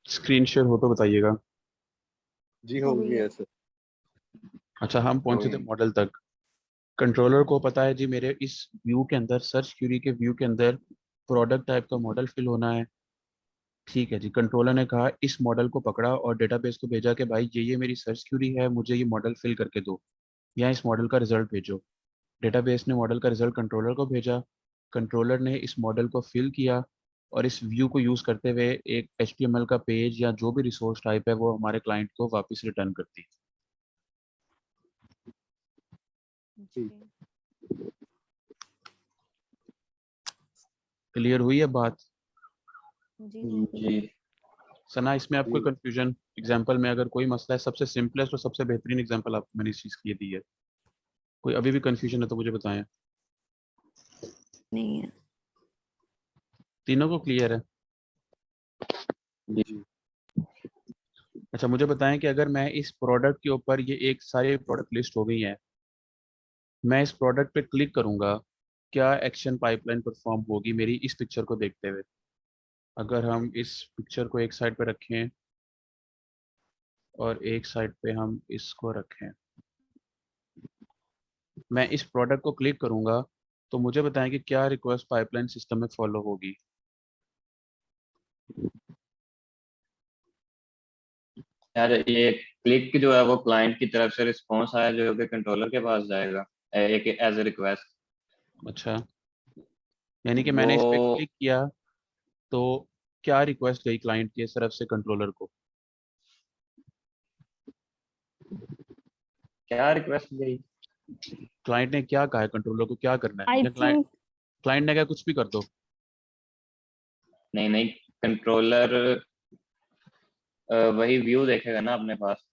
Screen share हो तो बताइएगा। जी हो गया सर। अच्छा, हम पहुंचे थे मॉडल तक। कंट्रोलर को पता है जी मेरे इस व्यू के अंदर, सर्च क्यूरी के व्यू के अंदर प्रोडक्ट टाइप का मॉडल फिल होना है। ठीक है जी, कंट्रोलर ने कहा इस मॉडल को पकड़ा और डेटाबेस को भेजा कि भाई ये मेरी सर्च क्यूरी है, मुझे ये मॉडल फिल करके दो या इस मॉडल का रिजल्ट भेजो। डेटाबेस ने मॉडल का रिजल्ट कंट्रोलर को भेजा। कंट्रोलर ने इस मॉडल को फिल किया और इस व्यू को यूज़ करते हुए एक HTML का पेज या जो भी रिसोर्स टाइप है वो हमारे क्लाइंट को वापस रिटर्न करती है। क्लियर हुई है बात? जी। सना, इसमें आपको कंफ्यूजन, एग्जांपल में अगर कोई मसला है, सबसे सिंपलेस्ट और सबसे बेहतरीन एग्जांपल आपको मैंने इस चीज़ की दी है। कोई अभी भी कंफ्यूजन है तो मुझे बताएं। नहीं है। तीनों को क्लियर है? जी अच्छा, मुझे बताएं कि अगर मैं इस प्रोडक्ट के ऊपर, ये एक सारी प्रोडक्ट लिस्ट हो गई है, मैं इस प्रोडक्ट पे क्लिक करूंगा, क्या एक्शन पाइपलाइन परफॉर्म होगी मेरी इस पिक्चर को देखते हुए? अगर हम इस पिक्चर को एक साइड पे रखें और एक साइड पे हम इसको रखें, मैं इस प्रोडक्ट को क्लिक करूंगा, तो मुझे बताएं कि क्या रिक्वेस्ट पाइपलाइन सिस्टम में फॉलो होगी। यार ये क्लिक जो है वो क्लाइंट की तरफ से रिस्पॉन्स आया जो कि कंट्रोलर के पास जाएगा एक एज ए रिक्वेस्ट। अच्छा, यानी कि मैंने इस पे वो क्लिक किया तो क्या रिक्वेस्ट गई क्लाइंट की तरफ से कंट्रोलर को? क्या रिक्वेस्ट गई? क्लाइंट ने क्या कहा है कंट्रोलर को क्या करना है, आई या क्लाइंट थिंक क्लाइंट ने कहा कुछ भी कर दो? नहीं नहीं, कंट्रोलर वही व्यू देखेगा ना अपने पास।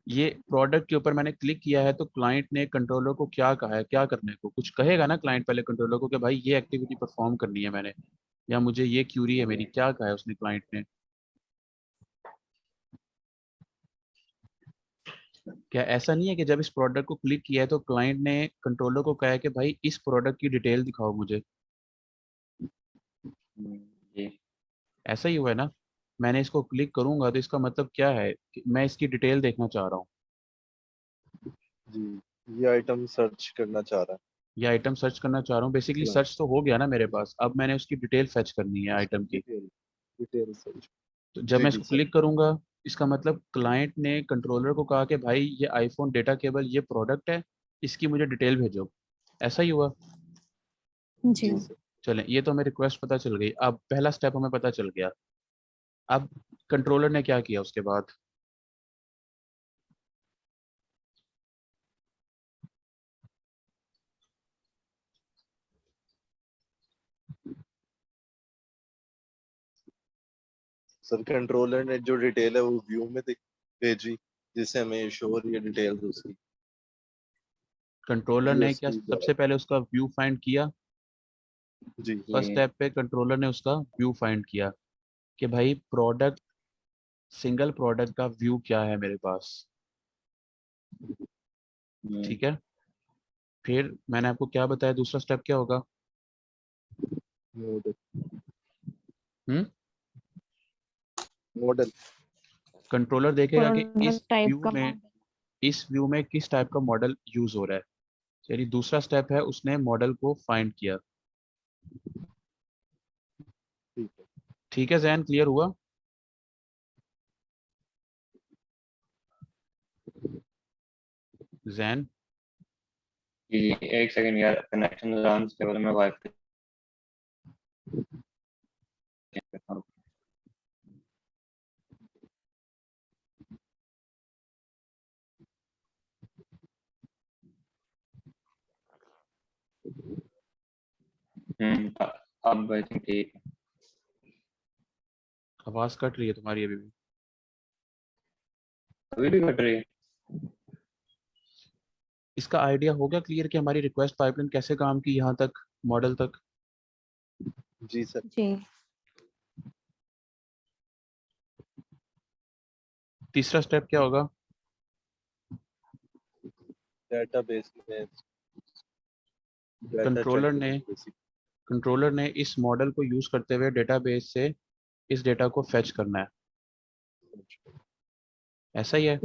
ये प्रोडक्ट के ऊपर मैंने क्लिक किया है तो क्लाइंट ने कंट्रोलर को क्या कहा है, क्या करने को? कुछ कहेगा ना क्लाइंट पहले कंट्रोलर को कि भाई ये एक्टिविटी परफॉर्म करनी है मैंने, या मुझे ये क्यूरी है मेरी, क्या कहा है उसने क्लाइंट ने? क्या ऐसा नहीं है कि जब इस प्रोडक्ट को क्लिक किया है तो क्लाइंट ने कंट्रोलर को कहा है कि भाई इस प्रोडक्ट की डिटेल दिखाओ मुझे? जी ऐसा ही हुआ है ना? मैंने इसको क्लिक करूंगा तो इसका मतलब क्या है कि मैं इसकी डिटेल देखना चाह रहा हूँ। जी, ये आइटम सर्च करना चाह रहा ये आइटम सर्च करना चाह रहा हूँ, बेसिकली है। सर्च तो हो गया ना मेरे पास, अब मैंने उसकी डिटेल फेच करनी है आइटम की। Detail detail search. तो जब जी मैं जी इसको सर। क्लिक करूंगा, इसका मतलब क्लाइंट ने कंट्रोलर को कहा कि भाई ये आईफोन डेटा केबल ये प्रोडक्ट है, इसकी मुझे डिटेल भेजो। ऐसा ही हुआ। जी। जी सर। चलें, ये तो हमें रिक्वेस्ट पता चल गई, अब पहला स्टेप हमें पता चल गया। अब कंट्रोलर ने क्या किया उसके बाद? सर कंट्रोलर ने जो डिटेल है वो व्यू में भेजी, जिससे हमें शो हो रही है डिटेल्स उसकी। कंट्रोलर ने क्या यूएसपी द्वारा। सबसे पहले उसका व्यू फाइंड किया? जी फर्स्ट जी। स्टेप पे कंट्रोलर ने उसका व्यू फाइंड किया कि भाई प्रोडक्ट, सिंगल प्रोडक्ट का व्यू क्या है मेरे पास। हम्म, ठीक है, फिर मैंने आपको क्या बताया दूसरा स्टेप क्या होगा? मॉडल। हम्म, मॉडल। कंट्रोलर देखेगा कि प्रोडक्ट टाइप का मॉडल। इस व्यू में किस टाइप का मॉडल यूज हो रहा है। चलिए, दूसरा स्टेप है उसने मॉडल को फाइंड किया। ठीक है। ठीक है जैन, क्लियर हुआ? जैन, जी एक सेकंड यार, कनेक्शन अनस्टेबल में वाईफाई। अब आई थिंक ठीक है। आवाज कट रही है तुम्हारी अभी भी। अभी भी कट रही है? इसका आइडिया हो गया क्लियर कि हमारी रिक्वेस्ट पाइपलाइन कैसे काम की यहाँ तक, मॉडल तक? जी सर। जी। तीसरा स्टेप क्या होगा? डेटाबेस में डाटा चेक कंट्रोलर ने करना बेसिक। कंट्रोलर ने इस मॉडल को यूज करते हुए डेटाबेस से इस डेटा को फेच करना है। ऐसा ही है।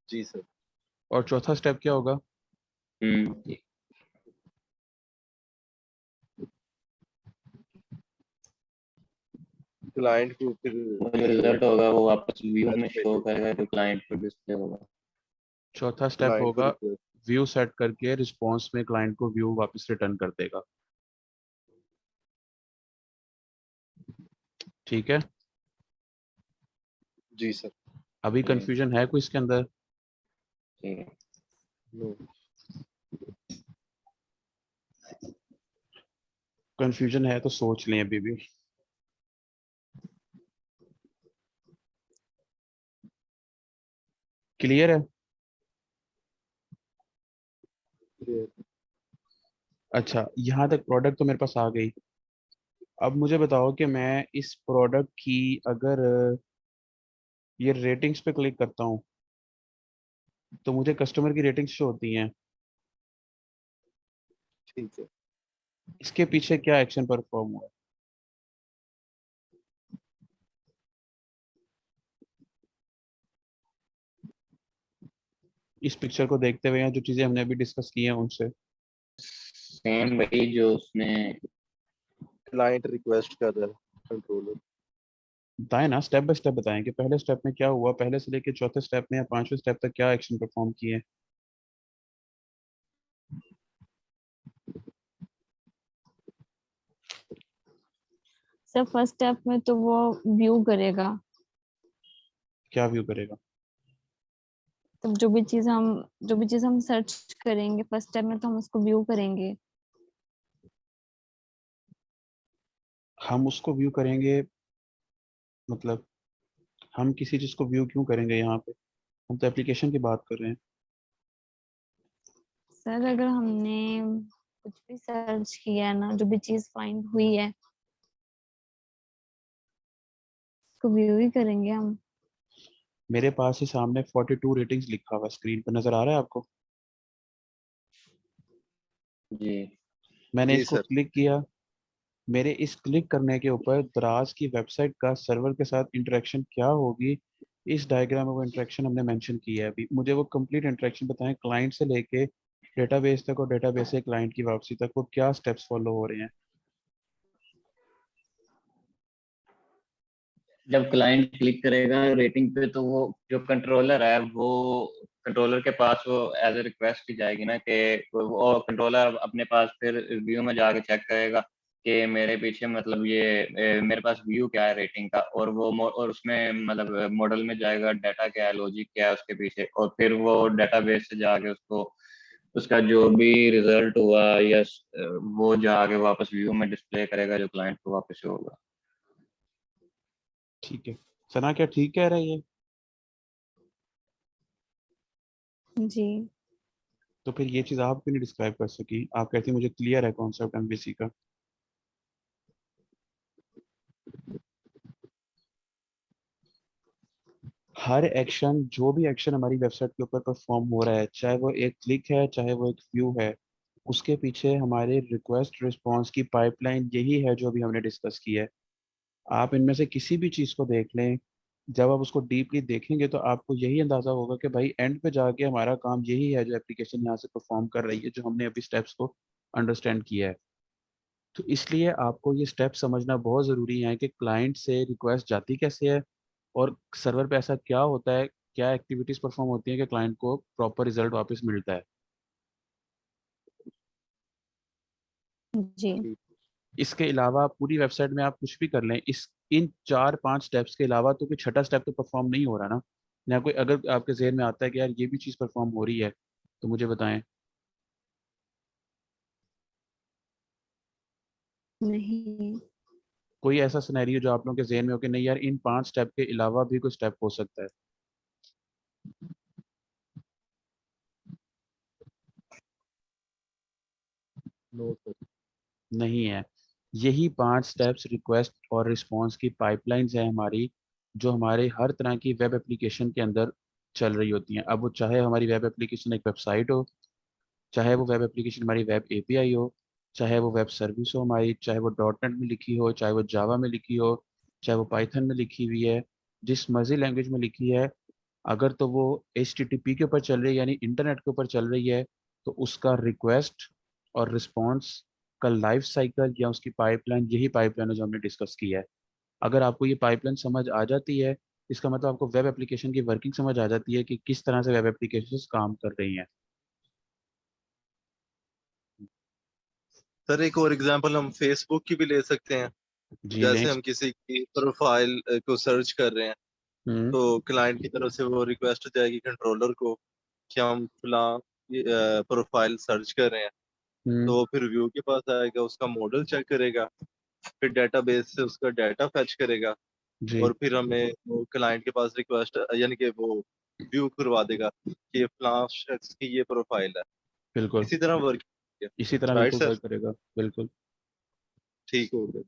जी सर। और चौथा स्टेप क्या होगा? क्लाइंट को फिर वो जो रिजल्ट होगा वो वापस व्यू में रिक्वेस्ट शो करेगा जो क्लाइंट पर डिस्प्ले होगा। चौथा स्टेप क्लाइंट को होगा रिक्वेस्ट। व्यू सेट करके रिस्पॉन्स में क्लाइंट को व्यू वापस रिटर्न कर देगा। ठीक है। जी सर। अभी जी कंफ्यूजन है कोई इसके अंदर? ठीक है। नो। कंफ्यूजन है तो सोच लें अभी भी। क्लियर है? अच्छा, यहाँ तक प्रोडक्ट तो मेरे पास आ गई। अब मुझे बताओ कि मैं इस प्रोडक्ट की अगर ये रेटिंग्स पे क्लिक करता हूँ तो मुझे कस्टमर की रेटिंग्स शो होती हैं। ठीक है। इसके पीछे क्या एक्शन परफॉर्म हुआ? इस पिक्चर को देखते हुए या जो चीजें हमने अभी डिस्कस की हैं उनसे। सेम वही जो उसने क्लाइंट रिक्वेस्ट कर रहा है कंट्रोलर। बताएं ना, स्टेप बाय स्टेप बताएं कि पहले स्टेप में क्या हुआ, पहले से लेके चौथे स्टेप में या पांचवें स्टेप तक क्या एक्शन परफॉर्म किए। सर फर्स्ट स्टेप में तो वो व्यू करेगा। क्या व्यू करेगा? तब जो भी चीज हम सर्च करेंगे फर्स्ट स्टेप में तो हम उसको व्यू करेंगे। हम उसको व्यू करेंगे मतलब हम किसी चीज को व्यू क्यों करेंगे यहाँ पे? हम तो एप्लीकेशन की बात कर रहे हैं। सर अगर हमने कुछ भी सर्च किया है ना, जो भी चीज फाइंड हुई है उसको व्यू ही करेंगे हम। मेरे पास ही सामने 42 रेटिंग्स लिखा हुआ स्क्रीन पर नजर आ रहा है आपको? जी मैंने जी इसको सर। क्लिक किया। मेरे इस क्लिक करने के ऊपर दराज की वेबसाइट का सर्वर के साथ इंटरेक्शन क्या होगी, इस डायग्राम में वो इंटरेक्शन हमने मेंशन की है। अभी मुझे वो कंप्लीट इंटरेक्शन बताएं, क्लाइंट से लेके डेटाबेस तक और डेटाबेस से क्लाइंट की वापसी तक वो क्या स्टेप्स फॉलो हो रहे हैं। जब क्लाइंट क्लिक करेगा रेटिंग पे तो वो जो कंट्रोलर है वो कंट्रोलर के पास वो एज ए रिक्वेस्ट की जाएगी ना कि वो कंट्रोलर अपने पास फिर व्यू में जाके चेक करेगा कि मेरे पीछे मतलब ये मेरे पास व्यू क्या है रेटिंग का और और उसमें मतलब मॉडल में जाएगा डाटा क्या है लॉजिक क्या है उसके पीछे और फिर वो डेटाबेस से जाके उसको उसका जो भी रिजल्ट हुआ या वो जाके वापस व्यू में डिस्प्ले करेगा जो क्लाइंट को वापस होगा। ठीक है। सना क्या ठीक कह रही है? जी। तो फिर ये चीज आप क्यों नहीं डिस्क्राइब कर सकी? आप कहती मुझे क्लियर है कॉन्सेप्ट एमवीसी का। हर एक्शन, जो भी एक्शन हमारी वेबसाइट के ऊपर परफॉर्म हो रहा है, चाहे वो एक क्लिक है चाहे वो एक व्यू है, उसके पीछे हमारे रिक्वेस्ट रिस्पॉन्स की पाइपलाइन यही है जो अभी हमने डिस्कस की है। आप इनमें से किसी भी चीज को देख लें, जब आप उसको डीपली देखेंगे तो आपको यही अंदाजा होगा कि भाई एंड पे जाके हमारा काम यही है जो एप्लीकेशन यहाँ से परफॉर्म कर रही है, जो हमने अभी स्टेप्स को अंडरस्टैंड किया है। तो इसलिए आपको ये स्टेप समझना बहुत ज़रूरी है कि क्लाइंट से रिक्वेस्ट जाती कैसे है और सर्वर पे ऐसा क्या होता है, क्या एक्टिविटीज परफॉर्म होती है कि क्लाइंट को प्रॉपर रिजल्ट वापस मिलता है। जी। इसके अलावा पूरी वेबसाइट में आप कुछ भी कर लें, इस इन 4-5 स्टेप्स के अलावा तो कोई छठा स्टेप तो परफॉर्म नहीं हो रहा ना। या कोई अगर आपके जहन में आता है कि यार ये भी चीज़ परफॉर्म हो रही है तो मुझे बताएं। नहीं। कोई ऐसा सिनेरियो जो आप लोगों के जहन में हो कि नहीं यार इन 5 स्टेप के अलावा भी कोई स्टेप हो सकता है? No sir. नहीं है। यही 5 स्टेप्स रिक्वेस्ट और रिस्पॉन्स की पाइपलाइंस है हमारी, जो हमारे हर तरह की वेब एप्लीकेशन के अंदर चल रही होती हैं। अब वो चाहे हमारी वेब एप्लीकेशन एक वेबसाइट हो, चाहे वो वेब एप्लीकेशन हमारी वेब एपीआई हो, चाहे वो वेब सर्विस हो हमारी, चाहे वो डॉट नेट में लिखी हो, चाहे वो जावा में लिखी हो, चाहे वो पाइथन में लिखी हुई है, जिस मर्जी लैंग्वेज में लिखी है, अगर तो वो HTTP के ऊपर चल रही है यानी इंटरनेट के ऊपर चल रही है, तो उसका रिक्वेस्ट और रिस्पॉन्स का लाइफ साइकिल या उसकी पाइपलाइन, यही पाइपलाइन है जो हमने डिस्कस की है। अगर आपको ये पाइपलाइन समझ आ जाती है, इसका मतलब आपको वेब एप्लीकेशन की वर्किंग समझ आ जाती है कि किस तरह से वेब एप्लीकेशंस काम कर रही हैं। सर एक और एग्जांपल हम फेसबुक की भी ले सकते हैं। जी लें। जैसे हम किसी की प्रोफाइल को सर्च कर रहे हैं, हम्म। तो क्लाइंट की तरफ से वो रिक्वेस्ट जाएगी कंट्रोलर को कि हम फलां प्रोफाइल सर्च कर रहे हैं। हम्म। तो वो फिर व्यू के पास आएगा, उसका मॉडल चेक करेगा, फिर डेटाबेस से उसका डाटा फैच करेगा, जी और फिर हमें वो क्लाइंट के पास रिक्वेस्ट यानी कि वो व्यू करवा देगा कि ये फलां शख्स की ये प्रोफाइल है। बिल्कुल, इसी तरह वर्क किया। इसी तरह राइट बिल्कुल सर, वर्क करेगा। बिल्कुल। ठीक हो गया।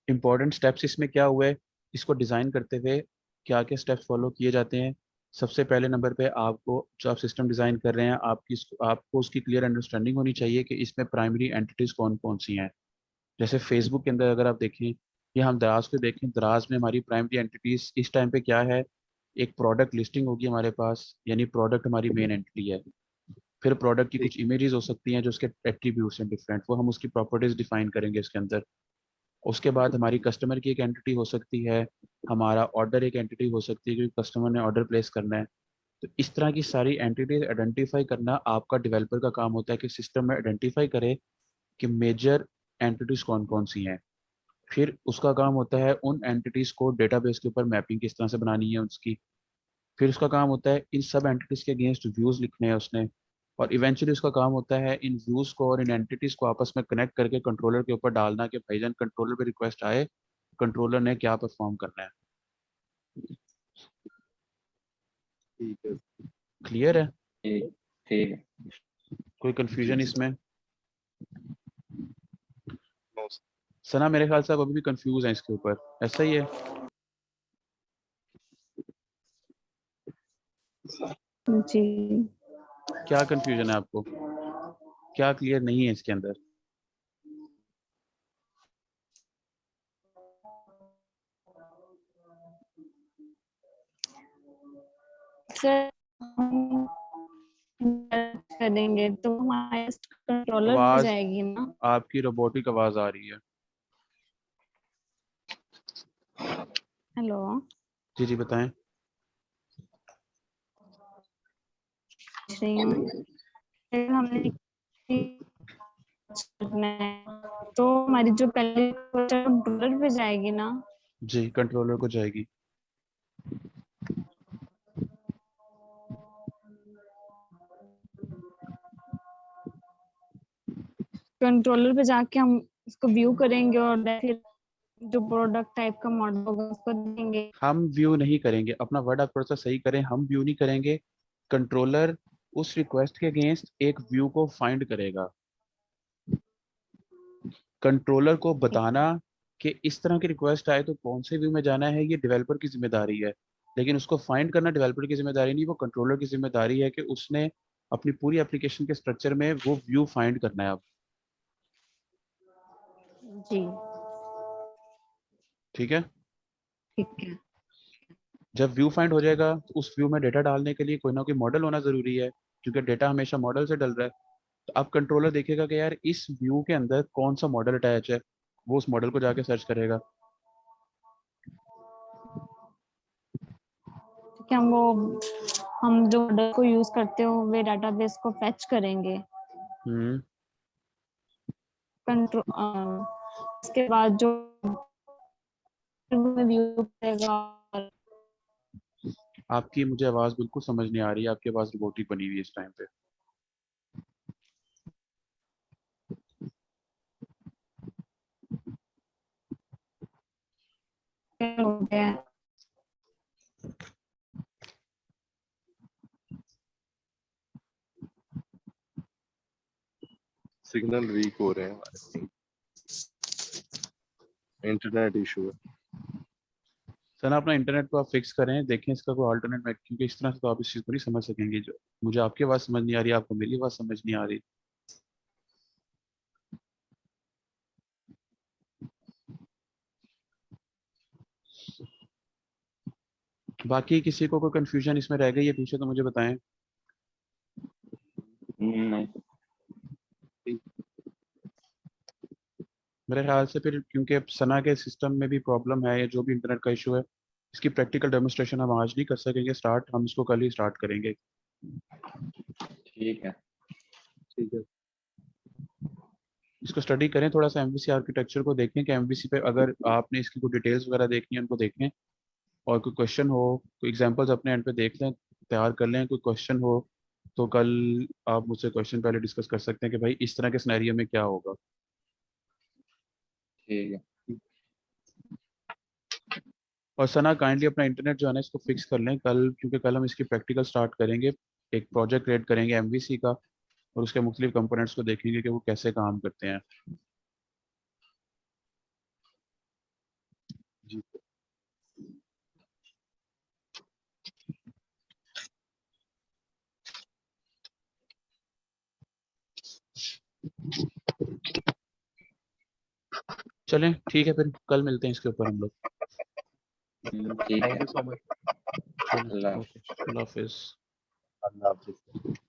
इंपॉर्टेंट स्टेप्स इसमें क्या हुए, इसको डिज़ाइन करते हुए क्या क्या स्टेप्स फॉलो किए जाते हैं। सबसे पहले नंबर पे आपको, जो आप सिस्टम डिज़ाइन कर रहे हैं, आपको उसकी क्लियर अंडरस्टैंडिंग होनी चाहिए कि इसमें प्राइमरी एंटिटीज़ कौन कौन सी हैं। जैसे फेसबुक के अंदर अगर आप देखें या हम दराज को देखें, दराज में हमारी प्राइमरी एंटिटीज़ इस टाइम पे क्या है, एक प्रोडक्ट लिस्टिंग होगी हमारे पास, यानी प्रोडक्ट हमारी मेन एंटिटी है। फिर प्रोडक्ट की ठीक। कुछ इमेजेस हो सकती हैं जो उसके एट्रीब्यूट्स हैं डिफरेंट, वो हम उसकी प्रॉपर्टीज डिफाइन करेंगे इसके अंदर। उसके बाद हमारी कस्टमर की एक एंटिटी हो सकती है, हमारा ऑर्डर एक एंटिटी हो सकती है क्योंकि कस्टमर ने ऑर्डर प्लेस करना है। तो इस तरह की सारी एंटिटीज आइडेंटिफाई करना आपका डेवलपर का काम होता है कि सिस्टम में आइडेंटिफाई करे कि मेजर एंटिटीज कौन कौन सी हैं। फिर उसका काम होता है उन एंटिटीज को डेटाबेस के ऊपर मैपिंग किस तरह से बनानी है उसकी। फिर उसका काम होता है इन सब एंटिटीज के अगेंस्ट व्यूज लिखने हैं उसने। और इवेंचुअली उसका काम होता है इन व्यूज को और इन एंटिटीज को आपस में कनेक्ट करके कंट्रोलर के ऊपर डालना कि भाईजान कंट्रोलर पे रिक्वेस्ट आए, कंट्रोलर ने क्या परफॉर्म करना है। ठीक है। क्लियर है? ठीक ठीक है। कोई जी कंफ्यूजन जी। इसमें? नो सना मेरे ख्याल से आप अभी भी कंफ्यूज हैं इसके ऊपर, ऐसा ही है? जी क्या कंफ्यूजन है आपको, क्या क्लियर नहीं है इसके अंदर? सर, हम करेंगे तो हमारे कंट्रोलर पे आवाज, जाएगी ना। आपकी रोबोटिक आवाज आ रही है। हेलो। जी जी बताएं। रही हूँ। फिर हमने करना है, तो हमारी जो पहले कंट्रोलर पे जाएगी ना। जी कंट्रोलर को जाएगी। कंट्रोलर पे जाके हम उसको व्यू करेंगे और फिर जो प्रोडक्ट टाइप का मॉडल होगा उसको देंगे। हम व्यू नहीं करेंगे, अपना वर्ड आप थोड़ा सा सही करें, हम व्यू नहीं करेंगे। कंट्रोलर उस रिक्वेस्ट के अगेंस्ट एक व्यू को फाइंड करेगा। कंट्रोलर को ठीक बताना है। कि इस तरह की रिक्वेस्ट आए तो कौन से व्यू में जाना है, ये डेवलपर की जिम्मेदारी है। लेकिन उसको फाइंड करना डेवलपर की जिम्मेदारी नहीं, वो कंट्रोलर की जिम्मेदारी है कि उसने अपनी पूरी एप्लीकेशन के स्ट्रक्चर में वो व्यू फाइंड करना है अब। जी ठीक है। ठीक है। जब व्यू फाइंड हो जाएगा तो उस व्यू में डेटा डालने के लिए कोई ना कोई मॉडल होना जरूरी है, क्योंकि डेटा हमेशा मॉडल से डल रहा है। तो अब कंट्रोलर देखेगा कि यार इस व्यू के अंदर कौन सा मॉडल अटैच है, वो उस मॉडल को जाके सर्च करेगा। ठीक है, हम जो मॉडल को यूज करते हो वे डाटाबेस को फेच करेंगे। हम्म। कंट्रोल उसके बाद जो व्यू करेगा। आपकी मुझे आवाज बिल्कुल समझ नहीं आ रही है, आपकी आवाज रोबोटिक बनी हुई है इस टाइम पे। हो गया। सिग्नल वीक हो रहे हैं हमारे, इंटरनेट इशू है। सर अपना इंटरनेट को आप फिक्स करें, देखें इसका कोई ऑल्टरनेट, क्योंकि इस तरह से तो आप इस चीज़ को नहीं समझ सकेंगे। जो मुझे आपकी आवाज़ समझ नहीं आ रही, आपको मेरी आवाज़ समझ नहीं आ रही। बाकी किसी को कोई कंफ्यूजन इसमें रह गई है पीछे तो मुझे बताएं। नहीं। मेरे ख्याल से फिर क्योंकि अब सना के सिस्टम में भी प्रॉब्लम है या जो भी इंटरनेट का इशू है, इसकी प्रैक्टिकल डेमोन्स्ट्रेशन हम आज नहीं कर सकेंगे स्टार्ट, हम इसको कल ही स्टार्ट करेंगे। ठीक है। ठीक है। इसको स्टडी करें थोड़ा सा, एमवीसी आर्किटेक्चर को देखें कि एमवीसी पे अगर आपने इसकी कोई डिटेल्स वगैरह देखनी है उनको देखें, और कोई क्वेश्चन हो, कोई एग्जांपल्स अपने एंड पे देख लें, तैयार कर लें, कोई क्वेश्चन हो तो कल आप मुझसे क्वेश्चन पहले डिस्कस कर सकते हैं कि भाई इस तरह के सिनेरियो में क्या होगा। ठीक है। और सना काइंडली अपना इंटरनेट जो है ना इसको फिक्स कर लें कल, क्योंकि कल हम इसकी प्रैक्टिकल स्टार्ट करेंगे, एक प्रोजेक्ट क्रिएट करेंगे एमवीसी का, और उसके मुख्तलिफ कंपोनेंट्स को देखेंगे कि वो कैसे काम करते हैं। जी। चलें ठीक है, फिर कल मिलते हैं इसके ऊपर हम लोग। ठीक थैंक है। You so much. Allah. Okay, Allah हाफिज़। अल्लाह हाफिज़।